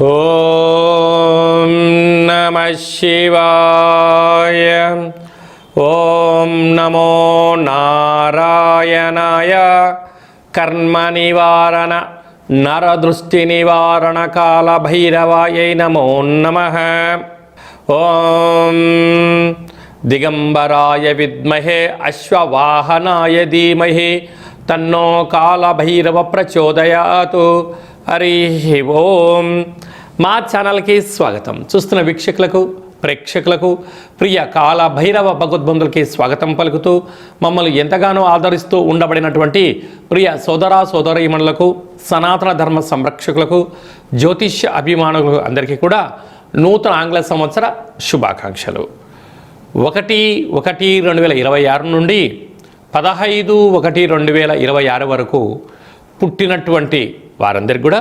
ఓం నమః శివాయ. ఓం నమో నారాయణాయ. కర్మ నివారణ నరదృష్టి నివారణ కాల భైరవాయై నమో నమః. ఓం దిగంబరాయ విద్మహే అశ్వవాహనాయ ధీమహి తన్నో కాల భైరవ ప్రచోదయాతు. హరి ఓం. మా ఛానల్కి స్వాగతం. చూస్తున్న వీక్షకులకు ప్రేక్షకులకు ప్రియ కాల భైరవ భగవద్బంధులకి స్వాగతం పలుకుతూ మమ్మల్ని ఎంతగానో ఆదరిస్తూ ఉండబడినటువంటి ప్రియ సోదర సోదరీమణులకు సనాతన ధర్మ సంరక్షకులకు జ్యోతిష్య అభిమానులకు అందరికీ కూడా నూతన ఆంగ్ల సంవత్సర శుభాకాంక్షలు. 1/1/2026 నుండి 15/1/2026 వరకు పుట్టినటువంటి వారందరికీ కూడా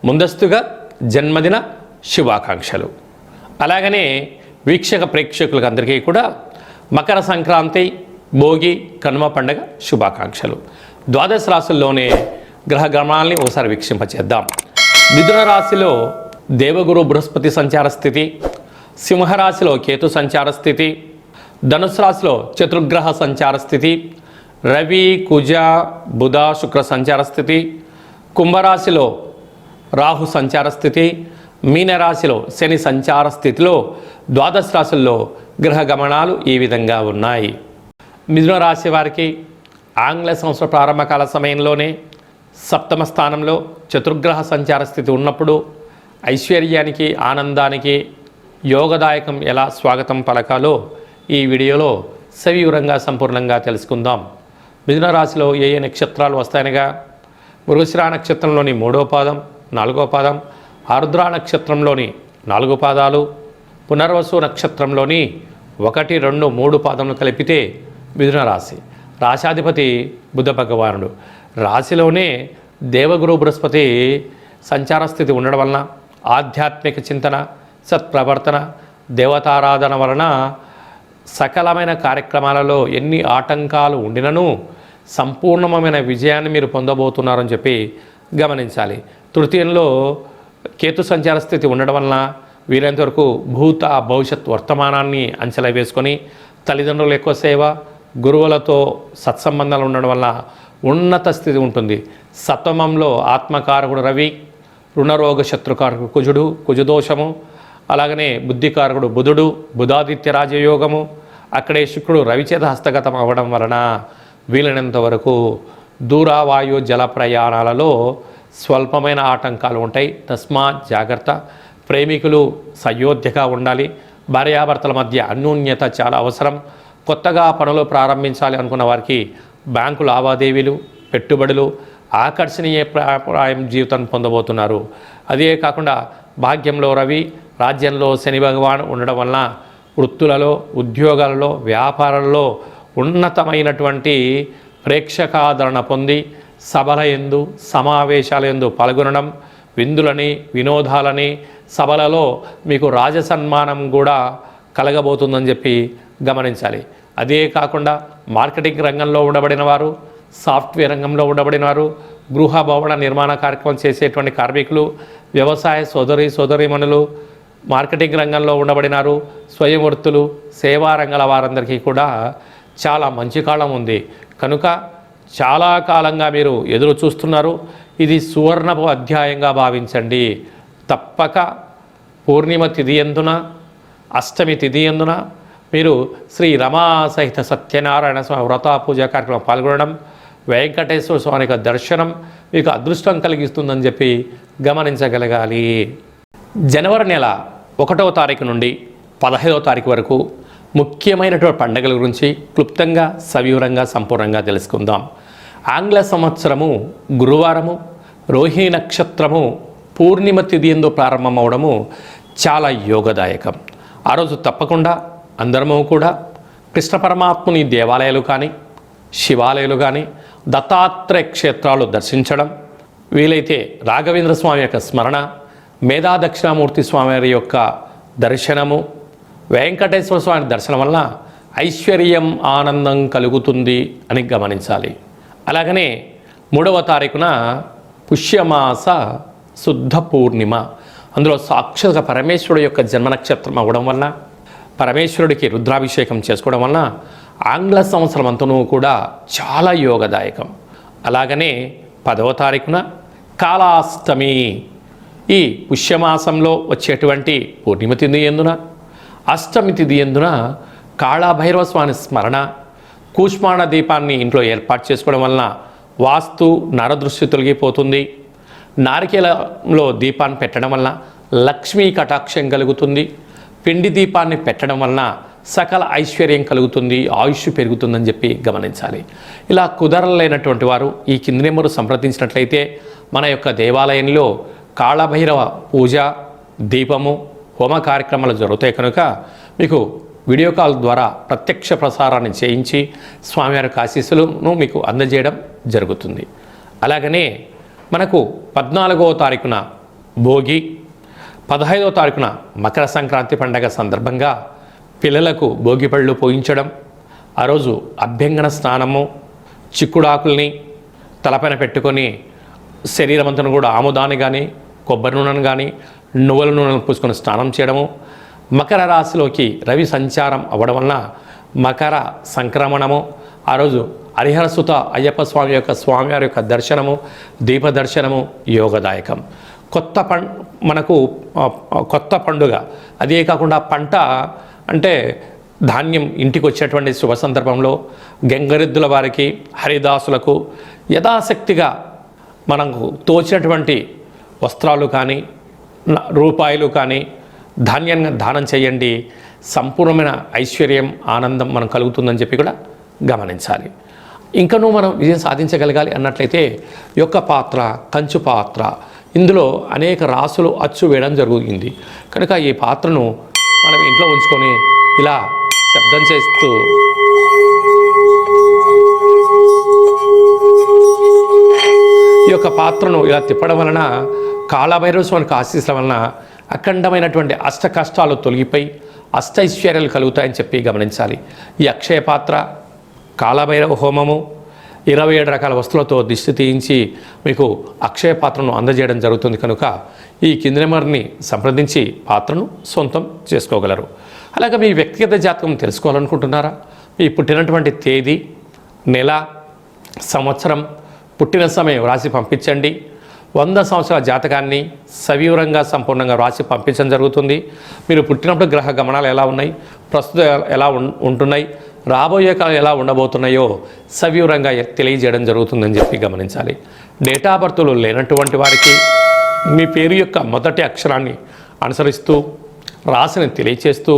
ముందస్తుగా జన్మదిన శుభాకాంక్షలు. అలాగనే వీక్షక ప్రేక్షకులకు అందరికీ కూడా మకర సంక్రాంతి, భోగి, కనుమ పండుగ శుభాకాంక్షలు. ద్వాదశ రాశుల్లోనే గ్రహ గమనాల్ని ఒకసారి వీక్షింపచేద్దాం. మిథున రాశిలో దేవగురు బృహస్పతి సంచార స్థితి, సింహరాశిలో కేతు సంచార స్థితి, ధనుసు రాశిలో చతుర్గ్రహ సంచార స్థితి, రవి, కుజ, బుధ, శుక్ర సంచార స్థితి, కుంభరాశిలో రాహు సంచార స్థితి, మీనరాశిలో శని సంచార స్థితిలో ద్వాదశ రాశుల్లో గ్రహ గమనాలు ఈ విధంగా ఉన్నాయి. మిథున రాశి వారికి ఆంగ్ల సంవత్సర ప్రారంభకాల సమయంలోనే సప్తమ స్థానంలో చతుర్గ్రహ సంచార స్థితి ఉన్నప్పుడు ఐశ్వర్యానికి, ఆనందానికి యోగదాయకం ఎలా స్వాగతం పలకాలో ఈ వీడియోలో సవివరంగా సంపూర్ణంగా తెలుసుకుందాం. మిథున రాశిలో ఏ ఏ నక్షత్రాలు వస్తాయనగా మృగశిర నక్షత్రంలోని 3వ పాదం, 4వ పాదం, ఆరుద్ర నక్షత్రంలోని 4 పాదాలు, పునర్వసు నక్షత్రంలోని 1, 2, 3 పాదములు కలిపితే మిథున రాశి. రాశాధిపతి బుధ భగవానుడు. రాశిలోనే దేవగురు బృహస్పతి సంచార స్థితి ఉండడం వలన ఆధ్యాత్మిక చింతన, సత్ప్రవర్తన, దేవతారాధన వలన సకలమైన కార్యక్రమాలలో ఎన్ని ఆటంకాలు ఉండినను సంపూర్ణమైన విజయాన్ని మీరు పొందబోతున్నారని చెప్పి గమనించాలి. తృతీయంలో కేతు సంచార స్థితి ఉండడం వలన వీరంతవరకు భూత భవిష్యత్ వర్తమానాన్ని అంచనా వేసుకొని తల్లిదండ్రుల ఎక్కువ సేవ, గురువులతో సత్సంబంధాలు ఉండడం వల్ల ఉన్నత స్థితి ఉంటుంది. సప్తమంలో ఆత్మకారకుడు రవి, రుణరోగ శత్రుకారకుడు కుజుడు, కుజదోషము, అలాగనే బుద్ధికారకుడు బుధుడు, బుధాదిత్య రాజయోగము, అక్కడే శుక్రుడు రవిచేత హస్తగతం అవ్వడం వలన వీలైనంత వరకు దూరవాయు జల ప్రయాణాలలో స్వల్పమైన ఆటంకాలు ఉంటాయి. తస్మాత్ జాగ్రత్త. ప్రేమికులు సయోధ్యగా ఉండాలి. భార్యాభర్తల మధ్య అన్యోన్యత చాలా అవసరం. కొత్తగా పనులు ప్రారంభించాలి అనుకున్న వారికి బ్యాంకు లావాదేవీలు, పెట్టుబడులు, ఆకర్షణీయప్రాయం జీవితం పొందబోతున్నారు. అదే కాకుండా భాగ్యంలో రవి, రాజ్యంలో శని భగవాన్ ఉండడం వలన వృత్తులలో, ఉద్యోగాలలో, వ్యాపారాలలో ఉన్నతమైనటువంటి ప్రేక్షకాదరణ పొంది సభల యందు, సమావేశాల యందు పాల్గొనడం, విందులని, వినోదాలని, సభలలో మీకు రాజసన్మానం కూడా కలగబోతుందని చెప్పి గమనించాలి. అదే కాకుండా మార్కెటింగ్ రంగంలో ఉండబడిన వారు, సాఫ్ట్వేర్ రంగంలో ఉండబడిన వారు, గృహ భవన నిర్మాణ కార్యక్రమం చేసేటువంటి కార్మికులు, వ్యవసాయ సోదరీమణులు, మార్కెటింగ్ రంగంలో ఉండబడినారు, స్వయం వృత్తులు, సేవా రంగాల వారందరికీ కూడా చాలా మంచి కాలం ఉంది. కనుక చాలా కాలంగా మీరు ఎదురు చూస్తున్నారు. ఇది సువర్ణపు అధ్యాయంగా భావించండి. తప్పక పూర్ణిమ తిథి యందున, అష్టమి తిథి యందున మీరు శ్రీ రమా సహిత సత్యనారాయణ స్వామి వ్రత పూజ కార్యక్రమం పాల్గొనడం, వెంకటేశ్వర స్వామి యొక్క దర్శనం మీకు అదృష్టం కలిగిస్తుందని చెప్పి గమనించగలగాలి. జనవరి నెల 1వ తారీఖు నుండి 15వ తారీఖు వరకు ముఖ్యమైనటువంటి పండుగల గురించి క్లుప్తంగా, సవివరంగా, సంపూర్ణంగా తెలుసుకుందాం. ఆంగ్ల సంవత్సరము గురువారము, రోహిణి నక్షత్రము పూర్ణిమ తిథి యందు ప్రారంభమవడము చాలా యోగదాయకం. ఆ రోజు తప్పకుండా అందరము కూడా కృష్ణ పరమాత్ముని దేవాలయాలు కానీ, శివాలయాలు కానీ, దత్తాత్రేయ క్షేత్రాలు దర్శించడం, వీలైతే రాఘవేంద్ర స్వామి యొక్క స్మరణ, మేధా దక్షిణామూర్తి స్వామి వారి యొక్క దర్శనము, వెంకటేశ్వర స్వామి దర్శనం వల్ల ఐశ్వర్యం ఆనందం కలుగుతుంది అని గమనించాలి. అలాగనే 3వ తారీఖున పుష్యమాస శుద్ధ పూర్ణిమ, అందులో సాక్షాత్గా పరమేశ్వరుడు యొక్క జన్మ నక్షత్రం అవ్వడం వలన, పరమేశ్వరుడికి రుద్రాభిషేకం చేసుకోవడం వలన ఆంగ్ల సంవత్సరం అంతనూ కూడా చాలా యోగదాయకం. అలాగనే 10వ తారీఖున కాళాష్టమి, ఈ పుష్యమాసంలో వచ్చేటువంటి పూర్ణిమ తిథి ఎందున, అష్టమి తిథి ఎందున కాళభైరవ స్వామి స్మరణ, కూష్మాణ దీపాన్ని ఇంట్లో ఏర్పాటు చేసుకోవడం వలన వాస్తు నరదృష్టి తొలగిపోతుంది. నారికేలంలో దీపాన్ని పెట్టడం వలన లక్ష్మీ కటాక్షం కలుగుతుంది. పిండి దీపాన్ని పెట్టడం వలన సకల ఐశ్వర్యం కలుగుతుంది, ఆయుష్ పెరుగుతుందని చెప్పి గమనించాలి. ఇలా కుదరలేనటువంటి వారు ఈ కింది నెంబరు సంప్రదించినట్లయితే మన యొక్క దేవాలయంలో కాళభైరవ పూజ, దీపము, హోమ కార్యక్రమాలు జరుగుతాయి కనుక మీకు వీడియో కాల్ ద్వారా ప్రత్యక్ష ప్రసారాన్ని చేయించి స్వామివారి ఆశీస్సులను మీకు అందజేయడం జరుగుతుంది. అలాగనే మనకు 14వ తారీఖున భోగి, 15వ తారీఖున మకర సంక్రాంతి పండగ సందర్భంగా పిల్లలకు భోగి పళ్ళు పోయించడం, ఆ రోజు అభ్యంగన స్నానము, చిక్కుడాకుల్ని తలపైన పెట్టుకొని శరీరం అంతా కూడా ఆముదాన్ని కానీ కొబ్బరి నూనెను కానీ నువ్వుల నూనెను పూసుకొని స్నానం చేయడము, మకర రాశిలోకి రవి సంచారం అవ్వడం వలన మకర సంక్రమణము, ఆ రోజు హరిహరసుత అయ్యప్ప స్వామి యొక్క స్వామివారి యొక్క దర్శనము, దీప దర్శనము యోగదాయకం. మనకు కొత్త పండుగ, అదే కాకుండా పంట అంటే ధాన్యం ఇంటికి వచ్చేటువంటి శుభ సందర్భంలో గంగరెద్దుల వారికి, హరిదాసులకు యథాశక్తిగా మనకు తోచినటువంటి వస్త్రాలు కానీ రూపాయలు కానీ ధాన్యంగా దానం చేయండి. సంపూర్ణమైన ఐశ్వర్యం ఆనందం మనం కలుగుతుందని చెప్పి కూడా గమనించాలి. ఇంకనూ మనం విజయం సాధించగలగాలి అన్నట్లయితే యొక్క పాత్ర, కంచు పాత్ర, ఇందులో అనేక రాసులు అచ్చు వేయడం జరుగుతుంది కనుక ఈ పాత్రను మనం ఇంట్లో ఉంచుకొని ఇలా శబ్దం చేస్తూ ఈ యొక్క పాత్రను ఇలా తిప్పడం వలన కాళభైరవ స్వామికి ఆశీస్సుల వలన అఖండమైనటువంటి అష్ట కష్టాలు తొలగిపోయి అష్టైశ్వర్యాలు కలుగుతాయని చెప్పి గమనించాలి. ఈ అక్షయ పాత్ర, కాళభైరవ హోమము, 27 రకాల వస్తువులతో దిష్టి తీయించి మీకు అక్షయ పాత్రను అందజేయడం జరుగుతుంది కనుక ఈ కింది నెంబర్ని సంప్రదించి పాత్రను సొంతం చేసుకోగలరు. అలాగే మీ వ్యక్తిగత జాతకం తెలుసుకోవాలనుకుంటున్నారా? మీ పుట్టినటువంటి తేదీ, నెల, సంవత్సరం, పుట్టిన సమయం రాసి పంపించండి. 100 సంవత్సరాల జాతకాన్ని సవివరంగా సంపూర్ణంగా రాసి పంపించడం జరుగుతుంది. మీరు పుట్టినప్పుడు గ్రహ గమనాలు ఎలా ఉన్నాయి, ప్రస్తుతం ఎలా ఉంటున్నాయి, రాబోయే కాలం ఎలా ఉండబోతున్నాయో సవివరంగా తెలియజేయడం జరుగుతుందని చెప్పి గమనించాలి. డేటా బర్త్లు లేనటువంటి వారికి మీ పేరు యొక్క మొదటి అక్షరాన్ని అనుసరిస్తూ రాశిని తెలియచేస్తూ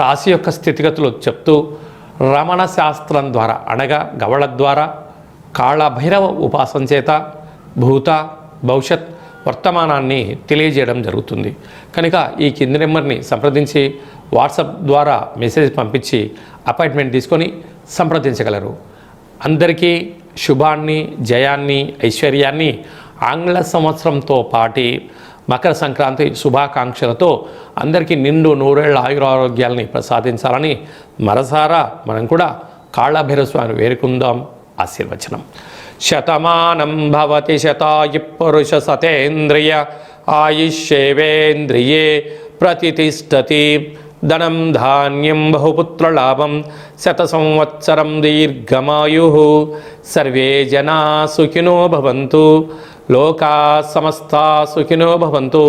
రాశి యొక్క స్థితిగతులు చెప్తూ రమణ శాస్త్రం ద్వారా అనగా గవళ ద్వారా కాళభైరవ ఉపాసన చేత భూత, భవిష్యత్, వర్తమానాన్ని తెలియజేయడం జరుగుతుంది కనుక ఈ కింది నెంబర్ని సంప్రదించి వాట్సాప్ ద్వారా మెసేజ్ పంపించి అపాయింట్మెంట్ తీసుకొని సంప్రదించగలరు. అందరికీ శుభాన్ని, జయాన్ని, ఐశ్వర్యాన్ని ఆంగ్ల సంవత్సరంతో పాటి మకర సంక్రాంతి శుభాకాంక్షలతో అందరికీ నిండు నూరేళ్ల ఆయురారోగ్యాలని ప్రసాదించాలని మనసారా మనం కూడా కాళభైరవ స్వామిని వేరుకుందాం. ఆశీర్వచనం. శతమానం భవతి శతాయు పురుష సతేంద్రియ ఆయుష్యేవేంద్రియే ప్రతిష్టతి. ధనం ధాన్యం బహుపుత్రలాభం శత సంవత్సరం దీర్ఘమాయు. సర్వే జనా సుఖినో భవంతు. లోకా సమస్తా సుఖినో భవంతు.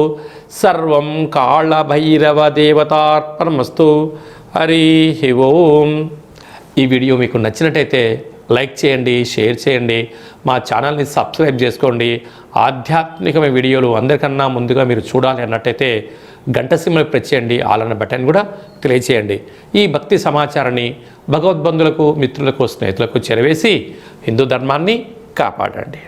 సర్వం కాళభైరవ దేవతార్పణమస్తు. హరి ఓం. ఈ వీడియో మీకు నచ్చినట్టయితే లైక్ చేయండి, షేర్ చేయండి, మా ఛానల్ని సబ్స్క్రైబ్ చేసుకోండి. ఆధ్యాత్మికమైన వీడియోలు అందరికన్నా ముందుగా మీరు చూడాలి అన్నట్టయితే గంట సింబల్ ప్రెస్ చేయండి, ఆల్ అన్న బటన్ కూడా తెలియచేయండి. ఈ భక్తి సమాచారాన్ని భగవద్బంధులకు, మిత్రులకు, స్నేహితులకు చేరవేసి హిందూ ధర్మాన్ని కాపాడండి.